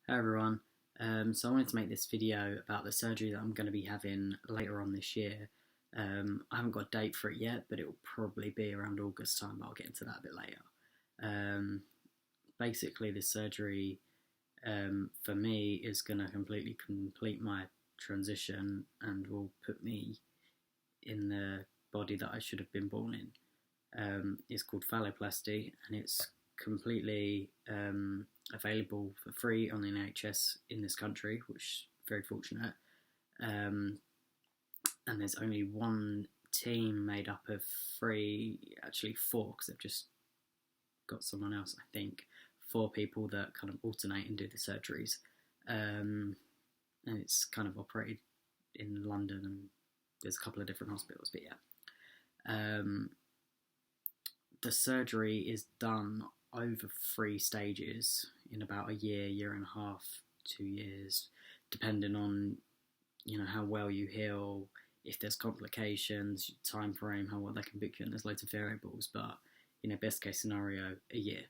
Hey everyone, so I wanted to make this video about the surgery that I'm going to be having later on this year. I haven't got a date for it yet, but it will probably be around August time, but I'll get into that a bit later. Um, Basically, this surgery for me is going to completely complete my transition and will put me in the body that I should have been born in. It's called phalloplasty, and it's completely available for free on the NHS in this country, which is very fortunate. Um, and there's only one team made up of actually four, because they've just got someone else, I think, four people that kind of alternate and do the surgeries. And it's kind of operated in London, and there's a couple of different hospitals, but yeah. The surgery is done over 3 stages in about a year, year and a half, 2 years, depending on how well you heal, if there's complications, time frame, how well they can book you, and there's loads of variables. But best case scenario, a year.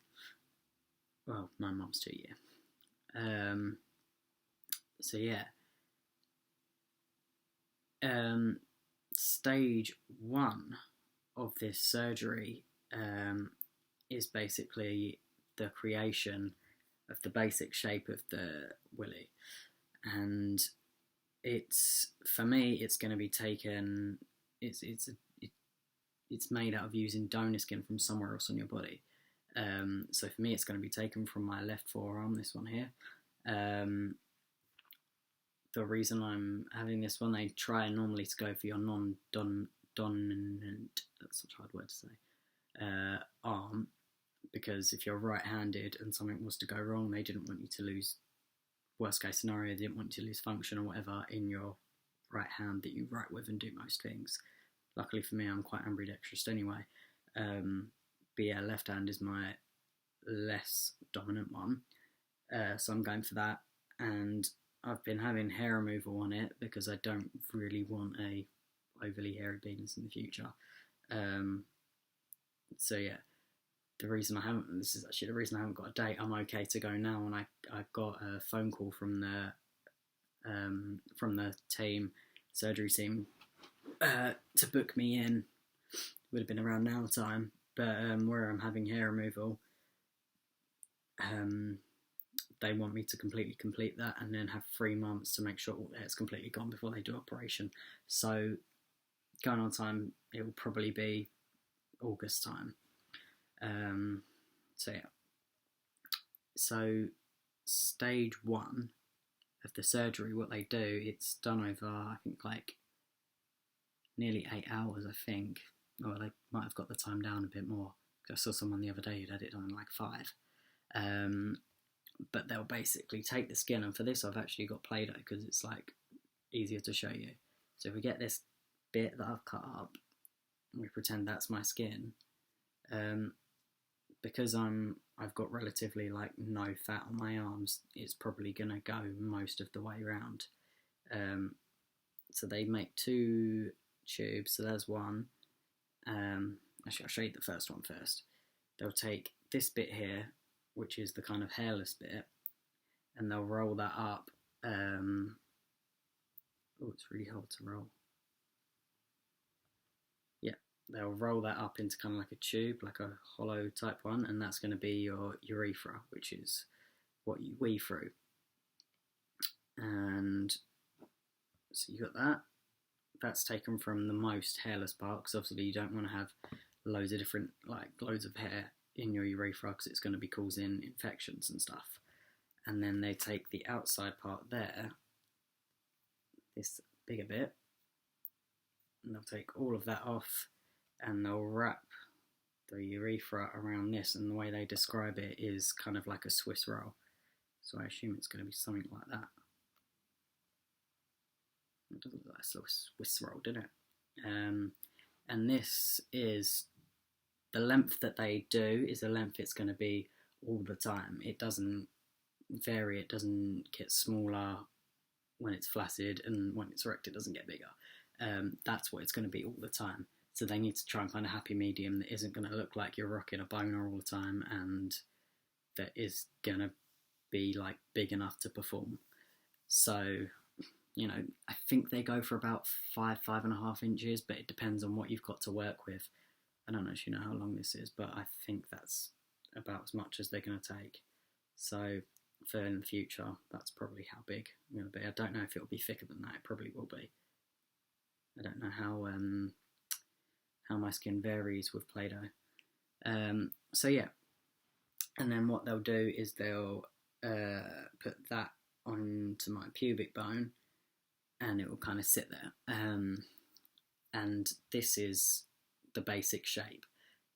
Well, 9 months to a year. So yeah. Stage one of this surgery is basically the creation of the basic shape of the willy, and for me it's going to be taken. It's made out of using donor skin from somewhere else on your body. So for me, it's going to be taken from my left forearm, this one here. The reason I'm having this one, they try normally to go for your non-dominant, that's a hard word to say, arm, because if you're right-handed and something was to go wrong, they didn't want you to lose, worst case scenario, they didn't want you to lose function or whatever in your right hand that you write with and do most things. Luckily for me, I'm quite ambidextrous anyway. But yeah, left hand is my less dominant one. So I'm going for that. And I've been having hair removal on it because I don't really want a overly hairy penis in the future. So yeah, this is actually the reason I haven't got a date. I'm okay to go now, and I got a phone call from the surgery team, to book me in. Would have been around now time, but where I'm having hair removal, they want me to completely complete that and then have 3 months to make sure all the hair's completely gone before they do operation. So going on time, it will probably be August time. So yeah. So stage one of the surgery, what they do, it's done over, I think, like nearly 8 hours, I think. Or they might have got the time down a bit more, because I saw someone the other day who'd had it done in like 5. But they'll basically take the skin, and for this I've actually got Play-Doh because it's like easier to show you. So if we get this bit that I've cut up, and we pretend that's my skin, because I've got relatively like no fat on my arms, it's probably gonna go most of the way around. So they make 2 tubes, so there's one. Actually, I'll show you the first one first. They'll take this bit here, which is the kind of hairless bit, and they'll roll that up. Oh, it's really hard to roll. Yeah, they'll roll that up into kind of like a tube, like a hollow type one, and that's going to be your urethra, which is what you wee through. And so you got that. That's taken from the most hairless part, because obviously you don't want to have loads of hair in your urethra, because it's going to be causing infections and stuff. And then they take the outside part there, this bigger bit, and they'll take all of that off, and they'll wrap the urethra around this, and the way they describe it is kind of like a Swiss roll. So I assume it's going to be something like that. It doesn't look like a Swiss roll, did it? And this is the length that they do is the length it's going to be all the time. It doesn't vary. It doesn't get smaller when it's flaccid, and when it's erect it doesn't get bigger. That's what it's going to be all the time. So they need to try and find a happy medium that isn't going to look like you're rocking a boner all the time, and that is going to be like big enough to perform. So, you know, I think they go for about 5.5 inches, but it depends on what you've got to work with. I don't actually know how long this is, but I think that's about as much as they're going to take. So for in the future, that's probably how big I'm going to be. I don't know if it'll be thicker than that. It probably will be. I don't know how my skin varies with Play-Doh. So yeah, and then what they'll do is they'll put that onto my pubic bone, and it will kind of sit there. And this is the basic shape.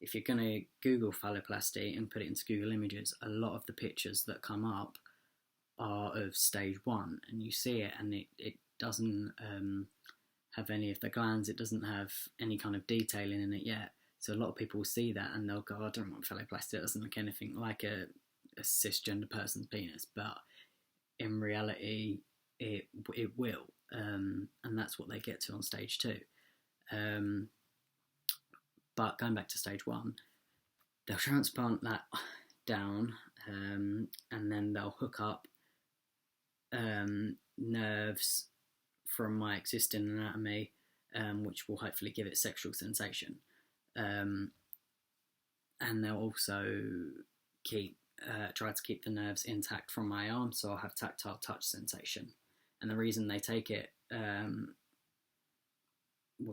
If you're going to Google phalloplasty and put it into Google Images, a lot of the pictures that come up are of stage 1, and you see it, and it doesn't have any of the glands, it doesn't have any kind of detailing in it yet. So a lot of people see that and they'll go, I don't want phalloplasty, it doesn't look anything like a cisgender person's penis, but in reality it will, and that's what they get to on stage 2. But going back to stage 1, they'll transplant that down, and then they'll hook up nerves from my existing anatomy, which will hopefully give it sexual sensation. And they'll also try to keep the nerves intact from my arm, so I'll have tactile touch sensation. And the reason they take it,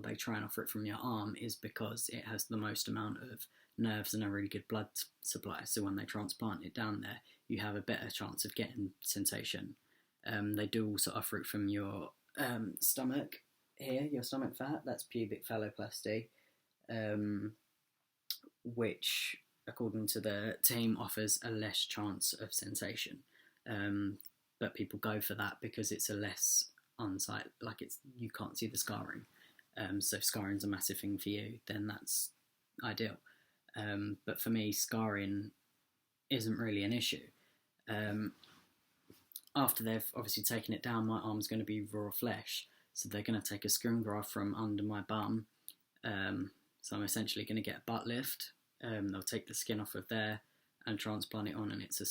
they try and offer it from your arm, is because it has the most amount of nerves and a really good blood supply. So when they transplant it down there, you have a better chance of getting sensation. They do also offer it from your stomach here, your stomach fat. That's pubic phalloplasty, which, according to the team, offers a less chance of sensation. But people go for that because it's a less on-site, like you can't see the scarring. So if scarring's a massive thing for you, then that's ideal. But for me, scarring isn't really an issue. After they've obviously taken it down, my arm's going to be raw flesh, so they're going to take a skin graft from under my bum. So I'm essentially going to get a butt lift. They'll take the skin off of there and transplant it on, and it's a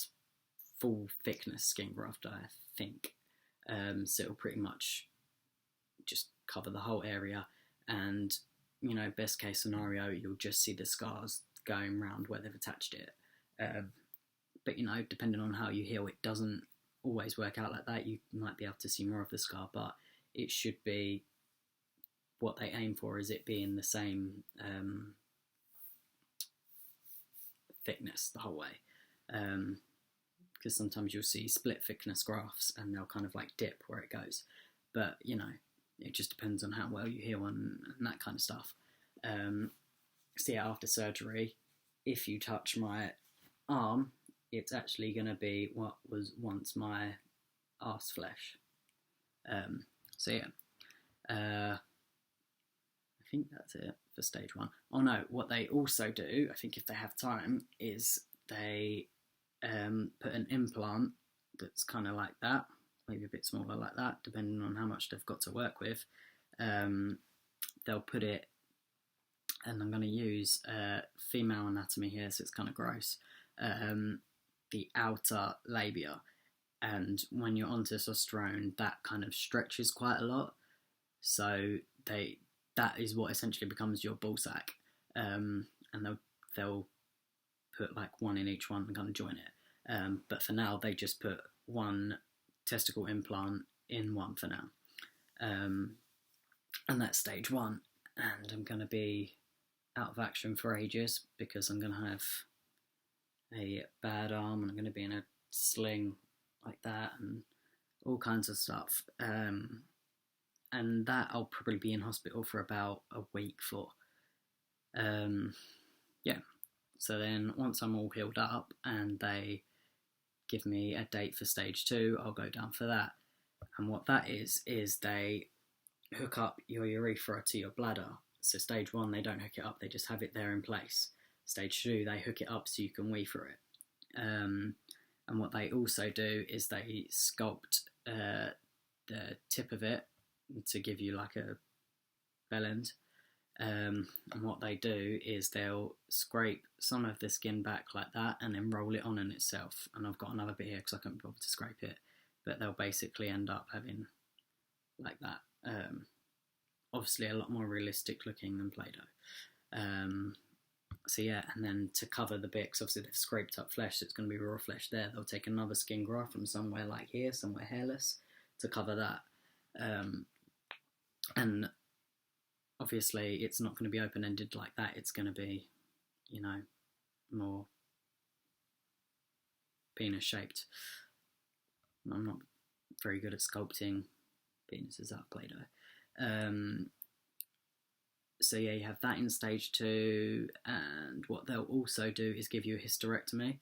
full thickness skin graft, I think. So it'll pretty much just cover the whole area, and, you know, best case scenario, you'll just see the scars going round where they've attached it. But, you know, depending on how you heal, it doesn't always work out like that. You might be able to see more of the scar, but it should be, what they aim for is it being the same thickness the whole way. Because sometimes you'll see split thickness grafts and they'll kind of like dip where it goes. But, you know, it just depends on how well you heal and that kind of stuff. So yeah, after surgery, if you touch my arm, it's actually going to be what was once my arse flesh. So yeah, I think that's it for stage 1. Oh no, what they also do, I think if they have time, is they put an implant that's kind of like that, maybe a bit smaller like that, depending on how much they've got to work with. They'll put it, and I'm going to use female anatomy here, so it's kind of gross, the outer labia. And when you're on testosterone, that kind of stretches quite a lot. So that is what essentially becomes your ball sack. And they'll put like one in each one and kind of join it. But for now, they just put one testicle implant in one for now. And that's stage 1. And I'm going to be out of action for ages because I'm going to have a bad arm and I'm going to be in a sling like that and all kinds of stuff. And that I'll probably be in hospital for about a week for. Yeah. So then once I'm all healed up and they give me a date for stage 2, I'll go down for that. And what that is they hook up your urethra to your bladder. So stage 1, they don't hook it up, they just have it there in place. Stage 2, they hook it up so you can wee through it. And what they also do is they sculpt the tip of it to give you like a bell end. And what they do is they'll scrape some of the skin back like that and then roll it on in itself. And I've got another bit here because I couldn't bother to scrape it, but they'll basically end up having like that. Obviously a lot more realistic looking than Play-Doh. So yeah, and then to cover the bit, because obviously they've scraped up flesh, so it's going to be raw flesh there, they'll take another skin graft from somewhere like here, somewhere hairless, to cover that. And obviously it's not going to be open-ended like that, it's going to be, you know, more penis shaped. I'm not very good at sculpting penises out of Play-Doh. So yeah, you have that in stage 2, and what they'll also do is give you a hysterectomy.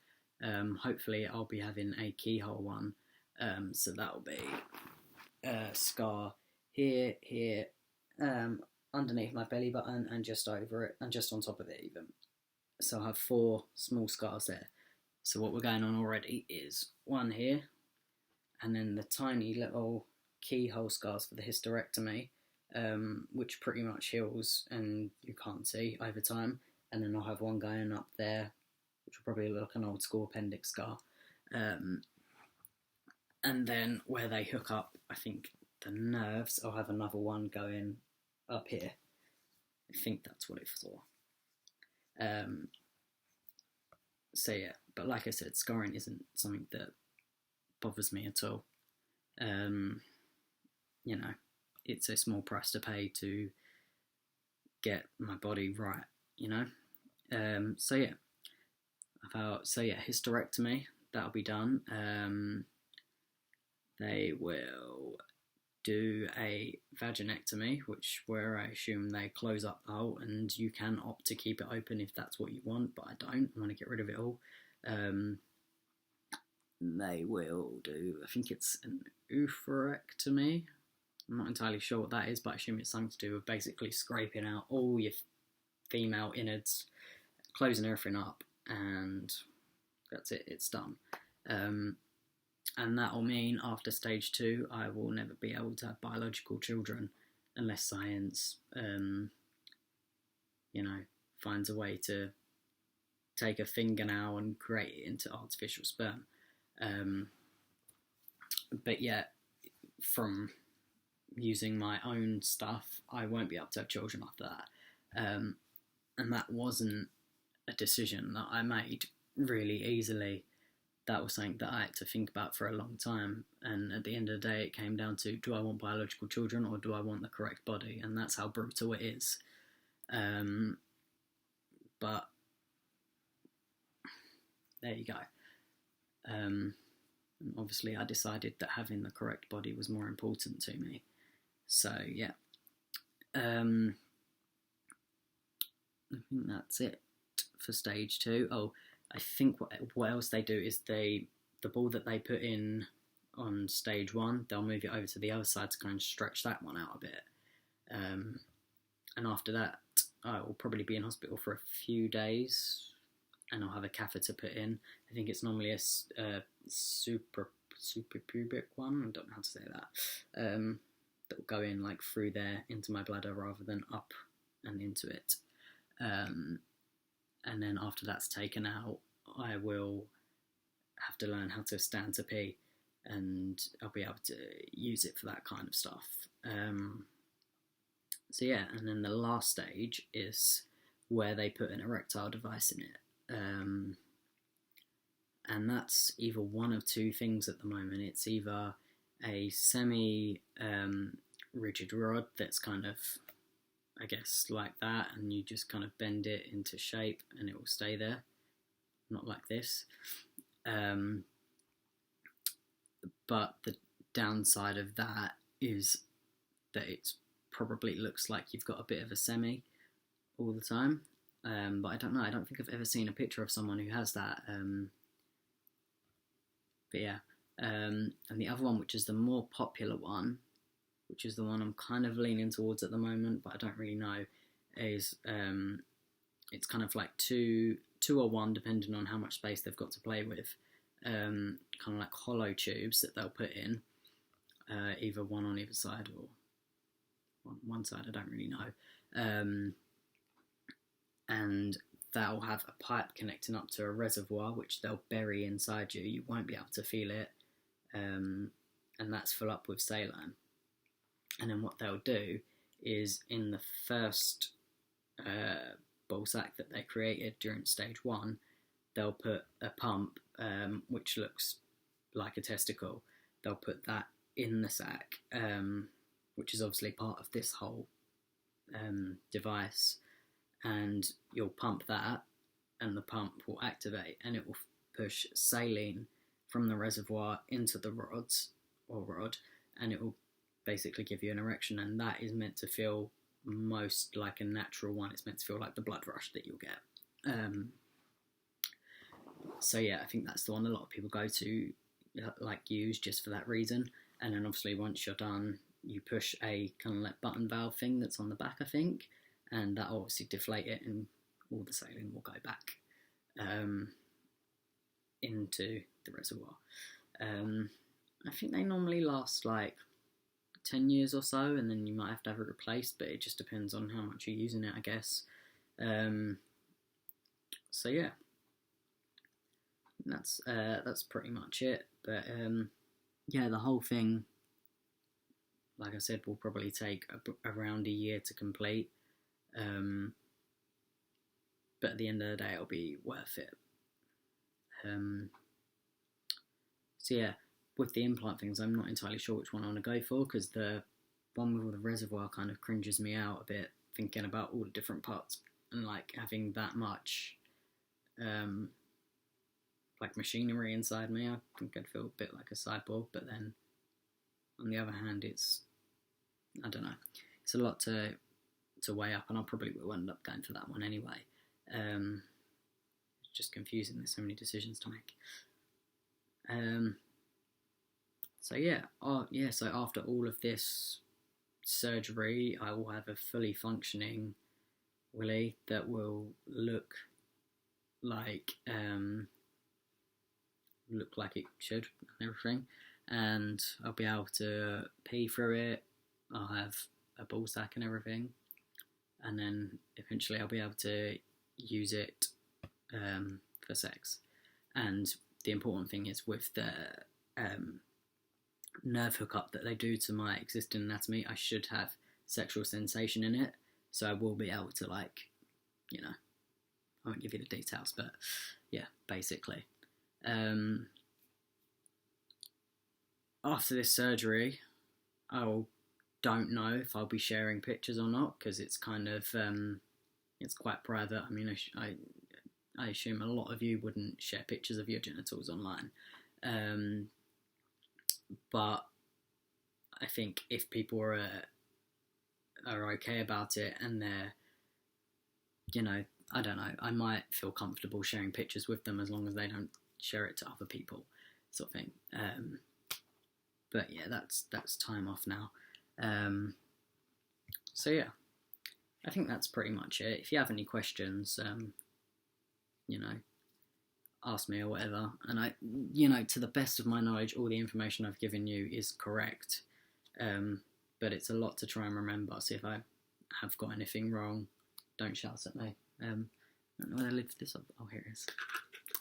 Hopefully I'll be having a keyhole one, so that'll be a scar here, here, underneath my belly button, and just over it, and just on top of it even. So I have 4 small scars there. So what we're going on already is one here, and then the tiny little keyhole scars for the hysterectomy, which pretty much heals and you can't see over time. And then I'll have one going up there, which will probably look like an old school appendix scar. And then where they hook up, I think, the nerves, I'll have another one going up here. I think that's what it's for. So yeah, but like I said, scarring isn't something that bothers me at all. You know, it's a small price to pay to get my body right, you know. So yeah, hysterectomy, that'll be done. They will do a vaginectomy, where I assume they close up the hole, and you can opt to keep it open if that's what you want, but I don't. I want to get rid of it all. They will do, I think it's an oophorectomy. I'm not entirely sure what that is, but I assume it's something to do with basically scraping out all your female innards, closing everything up, and that's it, it's done. And that'll mean after stage 2, I will never be able to have biological children unless science, you know, finds a way to take a fingernail and create it into artificial sperm. But yeah, from using my own stuff, I won't be able to have children after that. And that wasn't a decision that I made really easily. That was something that I had to think about for a long time, and at the end of the day it came down to, do I want biological children or do I want the correct body? And that's how brutal it is. But there you go. Obviously I decided that having the correct body was more important to me. So yeah, I think that's it for stage 2. Oh, I think what else they do is the ball that they put in on stage 1, they'll move it over to the other side to kind of stretch that one out a bit. And after that, I will probably be in hospital for a few days, and I'll have a catheter put in. I think it's normally a suprapubic one. I don't know how to say that. That will go in like through there into my bladder rather than up and into it. And then after that's taken out, I will have to learn how to stand to pee, and I'll be able to use it for that kind of stuff. So yeah, and then the last stage is where they put an erectile device in it. And that's either one of 2 things at the moment. It's either a semi-rigid rod that's kind of, I guess, like that, and you just kind of bend it into shape and it will stay there, not like this. But the downside of that is that it probably looks like you've got a bit of a semi all the time. But I don't know, I don't think I've ever seen a picture of someone who has that. But yeah, and the other one, which is the more popular one, which is the one I'm kind of leaning towards at the moment, but I don't really know, is it's kind of like two or one, depending on how much space they've got to play with, kind of like hollow tubes that they'll put in, either one on either side or on one side, I don't really know. and they'll have a pipe connecting up to a reservoir which they'll bury inside you. You won't be able to feel it, and that's full up with saline. And then what they'll do is, in the first ball sack that they created during stage 1, they'll put a pump which looks like a testicle. They'll put that in the sack, which is obviously part of this whole device, and you'll pump that, and the pump will activate, and it will push saline from the reservoir into the rod, and it will basically give you an erection, and that is meant to feel most like a natural one. It's meant to feel like the blood rush that you'll get. So yeah, I think that's the one a lot of people go to, like, use just for that reason. And then obviously once you're done, you push a kind of like button valve thing that's on the back, I think, and that'll obviously deflate it, and all the saline will go back into the reservoir. I think they normally last like 10 years or so, and then you might have to have it replaced, but it just depends on how much you're using it, I guess. So yeah, that's pretty much it. But yeah, the whole thing, like I said, will probably take around a year to complete. But at the end of the day, it'll be worth it. So yeah, with the implant things, I'm not entirely sure which one I want to go for, because the one with all the reservoir kind of cringes me out a bit, thinking about all the different parts, and like having that much like machinery inside me. I think I'd feel a bit like a cyborg, but then on the other hand, it's, I don't know, it's a lot to weigh up, and I probably will end up going for that one anyway. It's just confusing, there's so many decisions to make. So yeah, so after all of this surgery, I will have a fully functioning willy that will look like it should and everything, and I'll be able to pee through it. I'll have a ball sack and everything, and then eventually I'll be able to use it for sex. And the important thing is, with the nerve hookup that they do to my existing anatomy, I should have sexual sensation in it, so I will be able to, like, you know, I won't give you the details, but yeah, basically. After this surgery, I don't know if I'll be sharing pictures or not, because it's kind of it's quite private. I mean, I assume a lot of you wouldn't share pictures of your genitals online, but I think if people are okay about it, and they're, you know, I don't know, I might feel comfortable sharing pictures with them, as long as they don't share it to other people, sort of thing. But yeah, that's time off now. So yeah, I think that's pretty much it. If you have any questions, you know, ask me or whatever. And I, you know, to the best of my knowledge, all the information I've given you is correct. But it's a lot to try and remember. So if I have got anything wrong, don't shout at me. I don't know where I lift this up. Oh, here it is.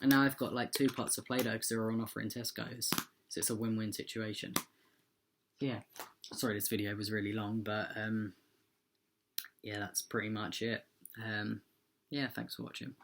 And now I've got like 2 pots of Play-Doh because they were on offer in Tesco's. So it's a win-win situation. Yeah. Sorry this video was really long, but yeah, that's pretty much it. Yeah, thanks for watching.